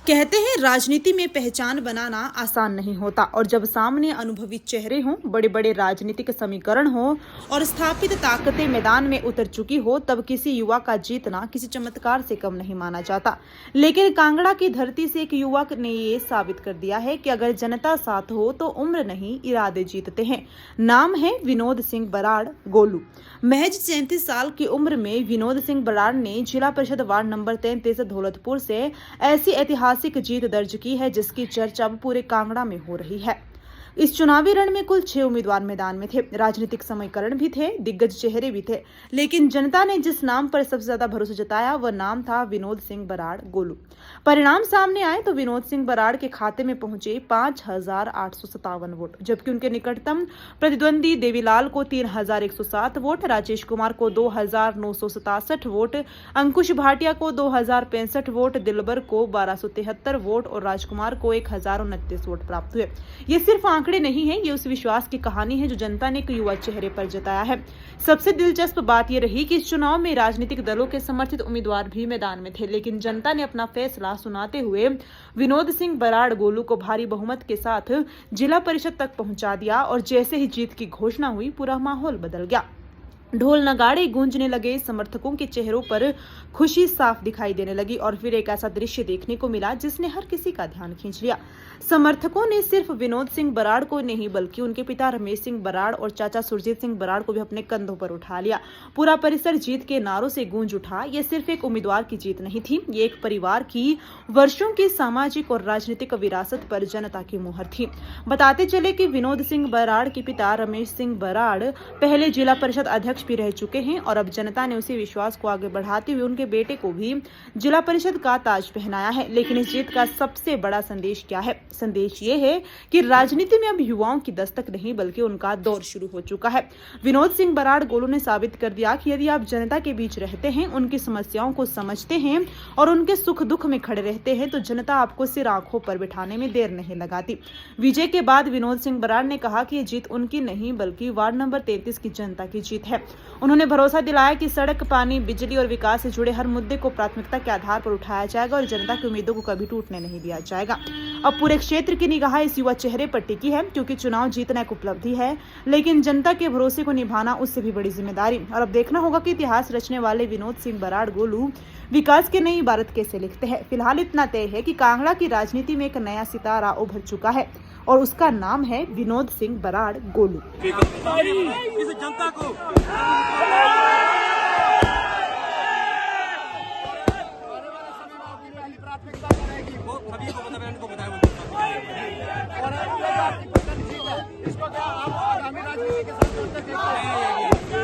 कहते हैं राजनीति में पहचान बनाना आसान नहीं होता और जब सामने अनुभवी चेहरे हों, बड़े बड़े राजनीतिक समीकरण हो और स्थापित ताकतें मैदान में उतर चुकी हो, तब किसी युवा का जीतना किसी चमत्कार से कम नहीं माना जाता। लेकिन कांगड़ा की धरती से एक युवक ने ये साबित कर दिया है कि अगर जनता साथ हो तो उम्र नहीं, इरादे जीतते हैं। नाम है विनोद सिंह बराड़ गोलू। महज 37 साल की उम्र में विनोद सिंह बराड़ ने जिला परिषद वार्ड नंबर 33 धौलतपुर से ऐसी ऐतिहासिक जीत दर्ज की है जिसकी चर्चा अब पूरे कांगड़ा में हो रही है। इस चुनावी रण में कुल 6 उम्मीदवार मैदान में थे। राजनीतिक समीकरण भी थे, दिग्गज चेहरे भी थे, लेकिन जनता ने जिस नाम पर सबसे ज्यादा भरोसा जताया वह नाम था विनोद सिंह बराड़ गोलू। परिणाम सामने आए तो विनोद सिंह बराड़ के खाते में पहुंचे 5,857 वोट, जबकि उनके निकटतम प्रतिद्वंदी देवीलाल को 3,107 वोट, राजेश कुमार को 2,967 वोट, अंकुश भाटिया को 2,065 वोट, दिलबर को 1,273 वोट और राजकुमार को 1,029 वोट प्राप्त हुए। ये सिर्फ आंकड़े नहीं है, ये उस विश्वास की कहानी है जो जनता ने एक युवा चेहरे पर जताया है। सबसे दिलचस्प बात यह रही कि इस चुनाव में राजनीतिक दलों के समर्थित उम्मीदवार भी मैदान में थे, लेकिन जनता ने अपना फैसला सुनाते हुए विनोद सिंह बराड़ गोलू को भारी बहुमत के साथ जिला परिषद तक पहुंचा दिया और जैसे ही जीत की घोषणा हुई पूरा माहौल बदल गया। ढोल नगाड़े गूंजने लगे, समर्थकों के चेहरों पर खुशी साफ दिखाई देने लगी और फिर एक ऐसा दृश्य देखने को मिला जिसने हर किसी का ध्यान खींच लिया। समर्थकों ने सिर्फ विनोद सिंह बराड़ को नहीं बल्कि उनके पिता रमेश सिंह बराड़ और चाचा सुरजीत सिंह बराड़ को भी अपने कंधों पर उठा लिया। पूरा परिसर जीत के नारों से गूंज उठा। ये सिर्फ एक उम्मीदवार की जीत नहीं थी, ये एक परिवार की वर्षों की सामाजिक और राजनीतिक विरासत पर जनता की मुहर थी। बताते चले कि विनोद सिंह बराड़ के पिता रमेश सिंह बराड़ पहले जिला परिषद अध्यक्ष भी रह चुके हैं और अब जनता ने उसी विश्वास को आगे बढ़ाते हुए उनके बेटे को भी जिला परिषद का ताज पहनाया है। लेकिन इस जीत का सबसे बड़ा संदेश क्या है? संदेश ये है कि राजनीति में अब युवाओं की दस्तक नहीं बल्कि उनका दौर शुरू हो चुका है। विनोद सिंह बराड़ गोलू ने साबित कर दिया कि यदि आप जनता के बीच रहते हैं, उनकी समस्याओं को समझते हैं और उनके सुख दुख में खड़े रहते हैं तो जनता आपको सिर आंखों पर बिठाने में देर नहीं लगाती। विजय के बाद विनोद सिंह बराड़ ने कहा कि ये जीत उनकी नहीं बल्कि वार्ड नंबर 33 की जनता की जीत है। उन्होंने भरोसा दिलाया कि सड़क, पानी, बिजली और विकास से जुड़े हर मुद्दे को प्राथमिकता के आधार पर उठाया जाएगा और जनता की उम्मीदों को कभी टूटने नहीं दिया जाएगा। अब पूरे क्षेत्र की निगाह इस युवा चेहरे पर टिकी है, क्योंकि चुनाव जीतना एक उपलब्धि है, लेकिन जनता के भरोसे को निभाना उससे भी बड़ी जिम्मेदारी। और अब देखना होगा कि इतिहास रचने वाले विनोद सिंह बराड़ गोलू विकास के नई इबारत कैसे लिखते हैं। फिलहाल इतना तय है कि कांगड़ा की राजनीति में एक नया सितारा उभर चुका है और उसका नाम है विनोद सिंह बराड़ गोलू। इस जनता को प्राथमिकता रहेगी, वो सभी को बताया और इसको क्या आप आगामी राजनीति के साथ जोड़ते हैं।